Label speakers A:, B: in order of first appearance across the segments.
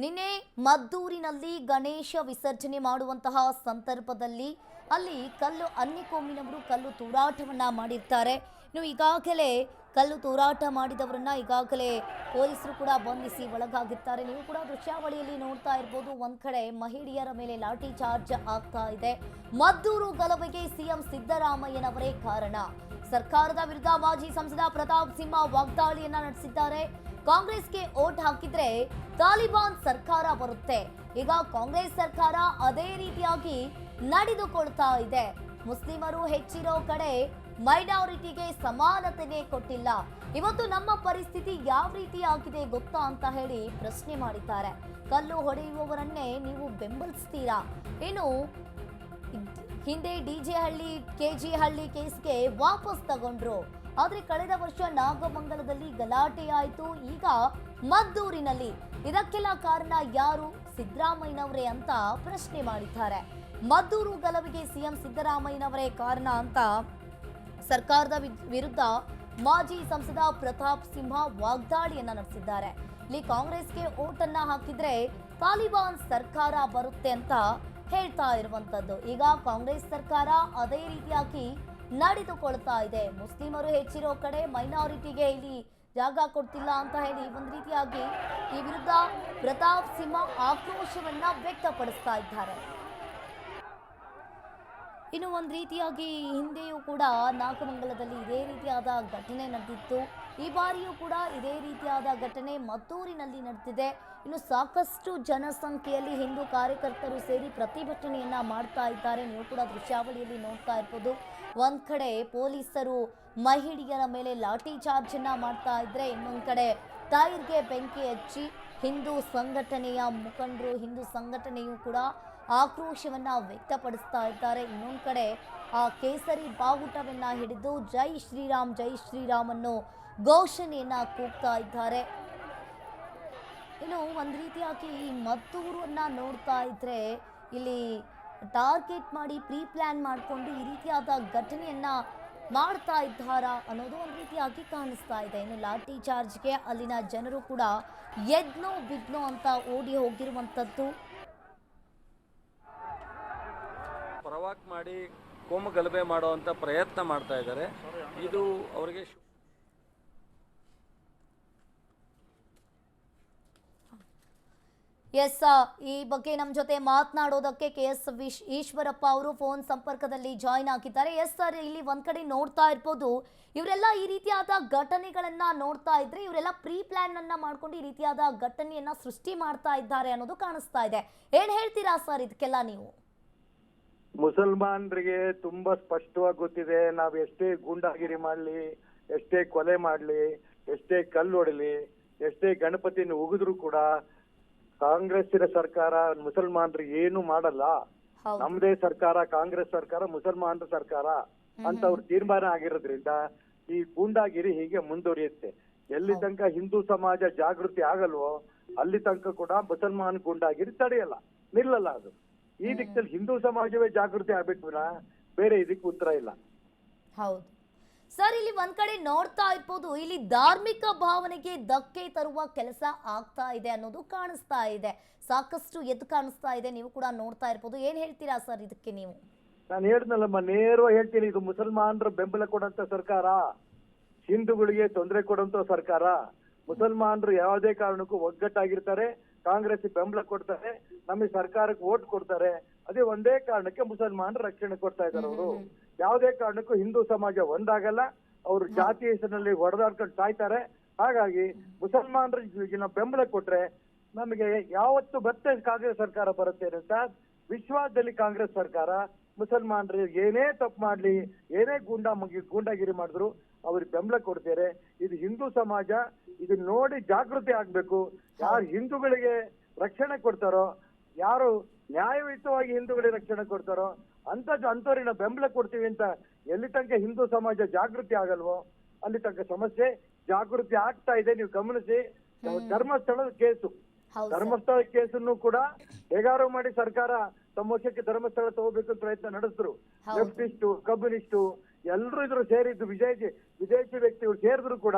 A: ನಿನ್ನೆ ಮದ್ದೂರಿನಲ್ಲಿ ಗಣೇಶ ವಿಸರ್ಜನೆ ಮಾಡುವಂತಹ ಸಂದರ್ಭದಲ್ಲಿ ಅಲ್ಲಿ ಕಲ್ಲು ಅನ್ನಿಕೋಮಿನವರು ಕಲ್ಲು ತೂರಾಟವನ್ನ ಮಾಡಿರ್ತಾರೆ. ಇನ್ನು ಈಗಾಗಲೇ ಕಲ್ಲು ತೂರಾಟ ಮಾಡಿದವರನ್ನ ಈಗಾಗಲೇ ಪೊಲೀಸರು ಕೂಡ ಬಂಧಿಸಿ ಒಳಗಾಗಿರ್ತಾರೆ. ನೀವು ಕೂಡ ದೃಶ್ಯಾವಳಿಯಲ್ಲಿ ನೋಡ್ತಾ ಇರಬಹುದು. ಒಂದ್ ಕಡೆ ಮಹಿಳೆಯರ ಮೇಲೆ ಲಾಠಿ ಚಾರ್ಜ್ ಆಗ್ತಾ ಇದೆ. ಮದ್ದೂರು ಗಲಭೆಗೆ ಸಿಎಂ ಸಿದ್ದರಾಮಯ್ಯನವರೇ ಕಾರಣ. ಸರ್ಕಾರದ ವಿರುದ್ಧ ಮಾಜಿ ಸಂಸದ ಪ್ರತಾಪ್ ಸಿಂಹ ವಾಗ್ದಾಳಿಯನ್ನ ನಡೆಸಿದ್ದಾರೆ. ಕಾಂಗ್ರೆಸ್ಗೆ ಓಟ್ ಹಾಕಿದ್ರೆ ತಾಲಿಬಾನ್ ಸರ್ಕಾರ ಬರುತ್ತೆ. ಈಗ ಕಾಂಗ್ರೆಸ್ ಸರ್ಕಾರ ಅದೇ ರೀತಿಯಾಗಿ ನಡೆದುಕೊಳ್ತಾ ಇದೆ. ಮುಸ್ಲಿಮರು ಹೆಚ್ಚಿರೋ ಕಡೆ ಮೈನಾರಿಟಿಗೆ ಸಮಾನತೆನೇ ಕೊಟ್ಟಿಲ್ಲ. ಇವತ್ತು ನಮ್ಮ ಪರಿಸ್ಥಿತಿ ಯಾವ ರೀತಿ ಆಗಿದೆ ಗೊತ್ತಾ ಅಂತ ಹೇಳಿ ಪ್ರಶ್ನೆ ಮಾಡಿದ್ದಾರೆ. ಕಲ್ಲು ಹೊಡೆಯುವವರನ್ನೇ ನೀವು ಬೆಂಬಲಿಸ್ತೀರಾ? ಇನ್ನು ಹಿಂದೆ ಡಿಜೆ ಹಳ್ಳಿ ಕೆಜಿ ಹಳ್ಳಿ ಕೇಸ್ಗೆ ವಾಪಸ್ ತಗೊಂಡ್ರು. ಆದ್ರೆ ಕಳೆದ ವರ್ಷ ನಾಗಮಂಗಲದಲ್ಲಿ ಗಲಾಟೆ ಆಯಿತು. ಈಗ ಮದ್ದೂರಿನಲ್ಲಿ ಇದಕ್ಕೆಲ್ಲ ಕಾರಣ ಯಾರು? ಸಿದ್ದರಾಮಯ್ಯನವರೇ ಅಂತ ಪ್ರಶ್ನೆ ಮಾಡಿದ್ದಾರೆ. ಮದ್ದೂರು ಗಲಭೆಗೆ ಸಿಎಂ ಸಿದ್ದರಾಮಯ್ಯನವರೇ ಕಾರಣ ಅಂತ ಸರ್ಕಾರದ ವಿರುದ್ಧ ಮಾಜಿ ಸಂಸದ ಪ್ರತಾಪ್ ಸಿಂಹ ವಾಗ್ದಾಳಿಯನ್ನ ನಡೆಸಿದ್ದಾರೆ. ಇಲ್ಲಿ ಕಾಂಗ್ರೆಸ್ಗೆ ಓಟನ್ನ ಹಾಕಿದ್ರೆ ತಾಲಿಬಾನ್ ಸರ್ಕಾರ ಬರುತ್ತೆ ಅಂತ ಹೇಳ್ತಾ ಇರುವಂತದ್ದು. ಈಗ ಕಾಂಗ್ರೆಸ್ ಸರ್ಕಾರ ಅದೇ ರೀತಿಯಾಗಿ ನಡೆದುಕೊಳ್ತಾ ಇದೆ. ಮುಸ್ಲಿಮರು ಹೆಚ್ಚಿರೋ ಕಡೆ ಮೈನಾರಿಟಿಗೆ ಇಲ್ಲಿ ಜಾಗ ಕೊಡ್ತಿಲ್ಲ ಅಂತ ಹೇಳಿ ಒಂದು ರೀತಿಯಾಗಿ ಈ ವಿರುದ್ಧ ಪ್ರತಾಪ್ ಸಿಂಹ ಆಕ್ರೋಶವನ್ನ ವ್ಯಕ್ತಪಡಿಸ್ತಾ ಇದ್ದಾರೆ. ಇನ್ನು ಒಂದು ರೀತಿಯಾಗಿ ಹಿಂದೆಯೂ ಕೂಡ ನಾಗಮಂಗಲದಲ್ಲಿ ಇದೇ ರೀತಿಯಾದ ಘಟನೆ ನಡೆದಿತ್ತು. ಈ ಬಾರಿಯೂ ಕೂಡ ಇದೇ ರೀತಿಯಾದ ಘಟನೆ ಮದ್ದೂರಿನಲ್ಲಿ ನಡೆದಿದೆ. ಇನ್ನು ಸಾಕಷ್ಟು ಜನಸಂಖ್ಯೆಯಲ್ಲಿ ಹಿಂದೂ ಕಾರ್ಯಕರ್ತರು ಸೇರಿ ಪ್ರತಿಭಟನೆಯನ್ನ ಮಾಡ್ತಾ ಇದ್ದಾರೆ. ನೀವು ಕೂಡ ದೃಶ್ಯಾವಳಿಯಲ್ಲಿ ನೋಡ್ತಾ ಇರ್ಬೋದು. ಒಂದ್ ಕಡೆ ಪೊಲೀಸರು ಮಹಿಳೆಯರ ಮೇಲೆ ಲಾಠಿ ಚಾರ್ಜ್ ಅನ್ನ ಮಾಡ್ತಾ ಇದ್ರೆ, ಇನ್ನೊಂದ್ ಕಡೆ ಟೈರ್ಗೆ ಬೆಂಕಿ ಹಚ್ಚಿ ಹಿಂದೂ ಸಂಘಟನೆಯ ಮುಖಂಡರು, ಹಿಂದೂ ಸಂಘಟನೆಯು ಕೂಡ ಆಕ್ರೋಶವನ್ನ ವ್ಯಕ್ತಪಡಿಸ್ತಾ ಇದ್ದಾರೆ. ಇನ್ನೊಂದು ಕಡೆ ಆ ಕೇಸರಿ ಬಾವುಟವನ್ನ ಹಿಡಿದು ಜೈ ಶ್ರೀರಾಮ್ ಅನ್ನೋ ಘೋಷಣೆಯನ್ನ ಕೂಗ್ತಾ ಇದ್ದಾರೆ. ಇನ್ನು ಒಂದು ರೀತಿಯಾಗಿ ಈ ಮದ್ದೂರನ್ನ ನೋಡ್ತಾ ಇದ್ರೆ ಇಲ್ಲಿ ಟಾರ್ಗೆಟ್ ಮಾಡಿ ಪ್ರೀ ಪ್ಲಾನ್ ಮಾಡಿಕೊಂಡು ಈ ರೀತಿಯಾದ ಘಟನೆಯನ್ನ ಮಾಡ್ತಾ ಇದ್ದಾರಾ ಅನ್ನೋದು ಒಂದು ರೀತಿಯಾಗಿ ಕಾಣಿಸ್ತಾ ಇದೆ. ಇನ್ನು ಲಾಠಿ ಚಾರ್ಜ್ಗೆ ಅಲ್ಲಿನ ಜನರು ಕೂಡ ಎದ್ನೋ ಬಿದ್ನೋ ಅಂತ ಓಡಿ ಹೋಗಿರುವಂಥದ್ದು.
B: ಪ್ರವಾಕ್ ಮಾಡಿ ಕೋಮು ಗಲಭೆ ಮಾಡುವಂಥ ಪ್ರಯತ್ನ ಮಾಡ್ತಾ ಇದ್ದಾರೆ. ಇದು ಅವರಿಗೆ
A: ಎಸ್, ಈ ಬಗ್ಗೆ ನಮ್ಮ ಜೊತೆ ಮಾತನಾಡೋದಕ್ಕೆ KS ಈಶ್ವರಪ್ಪ ಅವರು ಫೋನ್ ಸಂಪರ್ಕದಲ್ಲಿ ಜಾಯಿನ್ ಆಗಿದ್ದಾರೆ. ಎಸ್ ಸರ್, ಇಲ್ಲಿ ಒಂದ್ ಕಡೆ ನೋಡ್ತಾ ಇರ್ಬೋದು, ಇವರೆಲ್ಲ ಈ ರೀತಿಯಾದ ಘಟನೆಗಳನ್ನ ನೋಡ್ತಾ ಇದ್ರೆ ಇವರೆಲ್ಲ ಪ್ರೀ ಪ್ಲಾನ್ ಅನ್ನ ಮಾಡ್ಕೊಂಡು ಈ ರೀತಿಯಾದ ಘಟನೆಯನ್ನ ಸೃಷ್ಟಿ ಮಾಡ್ತಾ ಇದ್ದಾರೆ ಅನ್ನೋದು ಕಾಣಿಸ್ತಾ ಇದೆ. ಏನ್ ಹೇಳ್ತೀರಾ ಸರ್ ಇದಕ್ಕೆಲ್ಲ ನೀವು?
C: ಮುಸಲ್ಮಾನರಿಗೆ ತುಂಬಾ ಸ್ಪಷ್ಟವಾಗಿ ಗೊತ್ತಿದೆ. ನಾವ್ ಎಷ್ಟೇ ಗೂಂಡಾಗಿರಿ ಮಾಡ್ಲಿ, ಎಷ್ಟೇ ಕೊಲೆ ಮಾಡ್ಲಿ, ಎಷ್ಟೇ ಕಲ್ಲು ಹೊಡಲಿ, ಎಷ್ಟೇ ಗಣಪತಿಯನ್ನು ಉಗಿದ್ರು ಕೂಡ ಕಾಂಗ್ರೆಸ್ಸಿನ ಸರ್ಕಾರ ಮುಸಲ್ಮಾನರಿಗೆ ಏನು ಮಾಡಲ್ಲ. ನಮ್ದೇ ಸರ್ಕಾರ, ಕಾಂಗ್ರೆಸ್ ಸರ್ಕಾರ ಮುಸಲ್ಮಾನರ ಸರ್ಕಾರ ಅಂತ ಅವ್ರ ತೀರ್ಮಾನ ಆಗಿರೋದ್ರಿಂದ ಈ ಗೂಂಡಾಗಿರಿ ಹೀಗೆ ಮುಂದುವರಿಯುತ್ತೆ. ಎಲ್ಲಿ ತನಕ ಹಿಂದೂ ಸಮಾಜ ಜಾಗೃತಿ ಆಗಲ್ವೋ ಅಲ್ಲಿ ತನಕ ಕೂಡ ಮುಸಲ್ಮಾನ್ ಗೂಂಡಾಗಿರಿ ತಡೆಯಲ್ಲ, ನಿಲ್ಲಲ್ಲ. ಅದು ಈ ದಿಕ್ಕಲ್ಲಿ ಹಿಂದೂ ಸಮಾಜವೇ ಜಾಗೃತಿ ಆಗ್ಬಿಟ್ವಿನ ಬೇರೆ ಇದಕ್ಕೆ ಉತ್ತರ ಇಲ್ಲ.
A: ಹೌದು ಸರ್, ಇಲ್ಲಿ ಒಂದ್ ಕಡೆ ನೋಡ್ತಾ ಇರ್ಬೋದು, ಇಲ್ಲಿ ಧಾರ್ಮಿಕ ಭಾವನೆಗೆ ಧಕ್ಕೆ ತರುವ ಕೆಲಸ ಆಗ್ತಾ ಇದೆ ಅನ್ನೋದು ಕಾಣಿಸ್ತಾ ಇದೆ. ಸಾಕಷ್ಟು ಎದ್ದು ಕಾಣಿಸ್ತಾ ಇದೆ, ನೀವು ಕೂಡ ನೋಡ್ತಾ ಇರ್ಬೋದು. ಏನ್ ಹೇಳ್ತೀರಾ ಸರ್ ಇದಕ್ಕೆ ನೀವು?
C: ನಾನು ಹೇಳಿದ್ನಲ್ಲಮ್ಮ, ನೇರವಾಗಿ ಹೇಳ್ತೀನಿ, ಇದು ಮುಸಲ್ಮಾನರ ಬೆಂಬಲ ಕೊಡಂತ ಸರ್ಕಾರ, ಹಿಂದೂಗಳಿಗೆ ತೊಂದರೆ ಕೊಡುವಂತ ಸರ್ಕಾರ. ಮುಸಲ್ಮಾನರು ಯಾವುದೇ ಕಾರಣಕ್ಕೂ ಒಗ್ಗಟ್ಟಾಗಿರ್ತಾರೆ, ಕಾಂಗ್ರೆಸ್ ಬೆಂಬಲ ಕೊಡ್ತಾರೆ, ನಮಗೆ ಸರ್ಕಾರಕ್ಕೆ ಓಟ್ ಕೊಡ್ತಾರೆ. ಅದೇ ಒಂದೇ ಕಾರಣಕ್ಕೆ ಮುಸಲ್ಮಾನರು ರಕ್ಷಣೆ ಕೊಡ್ತಾ ಇದ್ದಾರೆ. ಅವರು ಯಾವುದೇ ಕಾರಣಕ್ಕೂ ಹಿಂದೂ ಸಮಾಜ ಒಂದಾಗಲ್ಲ. ಅವರು ಜಾತಿ ಹೆಸರಿನಲ್ಲಿ ಹೊಡೆದಾಡ್ಕೊಂಡು ಸಾಯ್ತಾರೆ. ಹಾಗಾಗಿ ಮುಸಲ್ಮಾನರಿಗೆ ನಾವು ಬೆಂಬಲ ಕೊಟ್ರೆ ನಮಗೆ ಯಾವತ್ತು ಮತ್ತೆ ಕಾಂಗ್ರೆಸ್ ಸರ್ಕಾರ ಬರುತ್ತೆ ಅಂತ ವಿಶ್ವಾಸದಲ್ಲಿ ಕಾಂಗ್ರೆಸ್ ಸರ್ಕಾರ ಮುಸಲ್ಮಾನರಿಗೆ ಏನೇ ತಪ್ಪು ಮಾಡ್ಲಿ, ಏನೇ ಗೂಂಡಾಗಿರಿ ಮಾಡಿದ್ರು ಅವ್ರಿಗೆ ಬೆಂಬಲ ಕೊಡ್ತಾರೆ. ಇದು ಹಿಂದೂ ಸಮಾಜ ಇದು ನೋಡಿ ಜಾಗೃತಿ ಆಗ್ಬೇಕು. ಯಾರು ಹಿಂದೂಗಳಿಗೆ ರಕ್ಷಣೆ ಕೊಡ್ತಾರೋ, ಯಾರು ನ್ಯಾಯಯುತವಾಗಿ ಹಿಂದೂಗಳಿಗೆ ರಕ್ಷಣೆ ಕೊಡ್ತಾರೋ ಅಂತವ್ರಿಗೆ ನಾವು ಬೆಂಬಲ ಕೊಡ್ತೀವಿ ಅಂತ ಎಲ್ಲಿ ತನಕ ಹಿಂದೂ ಸಮಾಜ ಜಾಗೃತಿ ಆಗಲ್ವೋ ಅಲ್ಲಿ ತನಕ ಸಮಸ್ಯೆ. ಜಾಗೃತಿ ಆಗ್ತಾ ಇದೆ, ನೀವು ಗಮನಿಸಿ. ಧರ್ಮಸ್ಥಳದ ಕೇಸನ್ನು ಕೂಡ ಹೇಗಾರು ಮಾಡಿ ಸರ್ಕಾರ ತಮ್ಮ ವಶಕ್ಕೆ ಧರ್ಮಸ್ಥಳ ತಗೋಬೇಕು ಪ್ರಯತ್ನ ನಡೆಸಿದ್ರು. ಲೆಫ್ಟಿಸ್ಟು, ಕಮ್ಯುನಿಸ್ಟು ಎಲ್ಲರೂ ಇದ್ರು ಸೇರಿದ್ದು, ವಿದೇಶಿ ವ್ಯಕ್ತಿಗಳು ಸೇರಿದ್ರು ಕೂಡ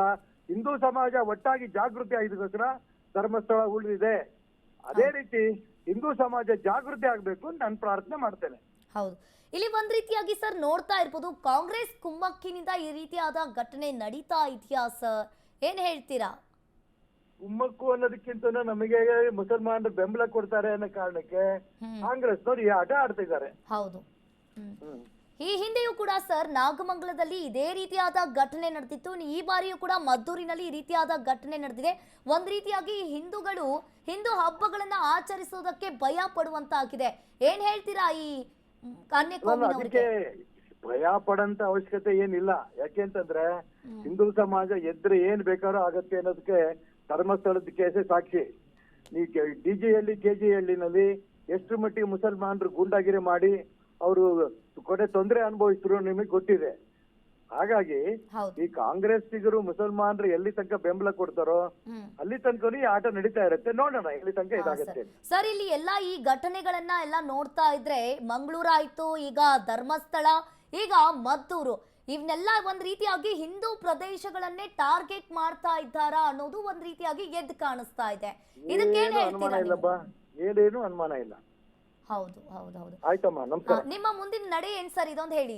C: ಹಿಂದೂ ಸಮಾಜ ಒಟ್ಟಾಗಿ ಜಾಗೃತಿ ಆಗಿದಕ್ಕೋಸ್ಕರ ಧರ್ಮಸ್ಥಳ ಉಳಿದಿದೆ. ಅದೇ ರೀತಿ ಹಿಂದೂ ಸಮಾಜ ಜಾಗೃತಿ ಆಗ್ಬೇಕು ಅಂತ ನಾನು ಪ್ರಾರ್ಥನೆ ಮಾಡ್ತೇನೆ.
A: ಹೌದು, ಇಲ್ಲಿ ಒಂದ್ ರೀತಿಯಾಗಿ ಸರ್ ನೋಡ್ತಾ ಇರ್ಬೋದು, ಕಾಂಗ್ರೆಸ್ ಕುಮ್ಮಕ್ಕಿನಿಂದ ಈ ರೀತಿಯಾದ ಘಟನೆ ನಡೀತಾ ಇದೆಯಾ ಸರ್, ಏನ್ ಹೇಳ್ತೀರಾ?
C: ಕುಮ್ಮಕ್ಕು ಅನ್ನೋದಕ್ಕಿಂತ ನಮಗೆ ಮುಸಲ್ಮಾನರು ಬೆಂಬಲ ಕೊಡ್ತಾರೆ ಅನ್ನೋ ಕಾರಣಕ್ಕೆ
A: ಹ್ಮ್.
C: ಕಾಂಗ್ರೆಸ್ನವ್ರು ಈ ಆಟ ಆಡ್ತಿದ್ದಾರೆ.
A: ಹೌದು. ಈ ಹಿಂದೆಯೂ ಕೂಡ ಸರ್ ನಾಗಮಂಗಲದಲ್ಲಿ ಇದೇ ರೀತಿಯಾದ ಘಟನೆ ನಡೆದಿತ್ತು. ಈ ಬಾರಿಯೂ ಕೂಡ ಮದ್ದೂರಿನಲ್ಲಿ ಈ ರೀತಿಯಾದ ಘಟನೆ ನಡೆದಿದೆ. ಒಂದ್ ರೀತಿಯಾಗಿ ಹಿಂದೂಗಳು ಹಿಂದೂ ಹಬ್ಬಗಳನ್ನ ಆಚರಿಸೋದಕ್ಕೆ ಭಯ ಪಡುವಂತಾಗಿದೆ. ಏನ್ ಹೇಳ್ತೀರಾ ಈ ಅನ್ಯ
C: ಅದಕ್ಕೆ
A: ಕೋಮಿನವರಿಗೆ?
C: ಭಯ ಪಡಂತ ಅವಶ್ಯಕತೆ ಏನಿಲ್ಲ. ಯಾಕೆಂತಂದ್ರೆ ಹಿಂದೂ ಸಮಾಜ ಎದ್ರೆ ಏನ್ ಬೇಕಾದ್ರೂ ಆಗತ್ತೆ ಅನ್ನೋದಕ್ಕೆ ಧರ್ಮಸ್ಥಳದ ಕೇಸೇ ಸಾಕ್ಷಿ. ಈ ಡಿಜಿಹಳ್ಳಿ ಕೆಜಿಹಳ್ಳಿನಲ್ಲಿ ಎಷ್ಟು ಮಟ್ಟಿಗೆ ಮುಸಲ್ಮಾನರು ಗೂಂಡಾಗಿರಿ ಮಾಡಿ ಅವರು ಕೊನೆ ತೊಂದರೆ ಅನುಭವಿಸಿದ್ರು ನಿಮಗೆ ಗೊತ್ತಿದೆ. ಹಾಗಾಗಿ
A: ಹೌದು.
C: ಈ ಕಾಂಗ್ರೆಸ್ಸಿಗರು ಮುಸಲ್ಮಾನರು ಎಲ್ಲಿ ತನಕ ಬೆಂಬಲ ಕೊಡ್ತಾರೋ ಅಲ್ಲಿ ತನಕ ಈ ಆಟ ನಡೀತಾ ಇರುತ್ತೆ. ನೋಡೋಣ ಎಲ್ಲಿ ತನಕ ಇದಾಗತ್ತೆ.
A: ಸರ್, ಇಲ್ಲಿ ಎಲ್ಲ ಈ ಘಟನೆಗಳನ್ನ ಎಲ್ಲ ನೋಡ್ತಾ ಇದ್ರೆ ಮಂಗಳೂರಾಯ್ತು, ಈಗ ಧರ್ಮಸ್ಥಳ, ಈಗ ಮದ್ದೂರು, ಇವನ್ನೆಲ್ಲ ಒಂದ್ ರೀತಿಯಾಗಿ ಹಿಂದೂ ಪ್ರದೇಶಗಳನ್ನೇ ಟಾರ್ಗೆಟ್ ಮಾಡ್ತಾ ಇದ್ದಾರಾ ಅನ್ನೋದು ಒಂದ್ ರೀತಿಯಾಗಿ ಎದ್ದು ಕಾಣಿಸ್ತಾ ಇದೆ. ಇದಕ್ಕೇನ್
C: ಏನು ಅನುಮಾನ
A: ಹೇಳ್ತೀರಾ
C: ಇಲ್ಲಪ್ಪ, ಏನೇನು ಅನುಮಾನ ಇಲ್ಲ.
A: ಹೌದು ಹೌದು ಹೌದು.
C: ಆಯ್ತಮ್ಮ, ನಮಸ್ಕಾರ.
A: ನಿಮ್ಮ ಮುಂದಿನ ನಡೆ ಏನ್ ಸರ್ ಇದೊಂದು ಹೇಳಿ.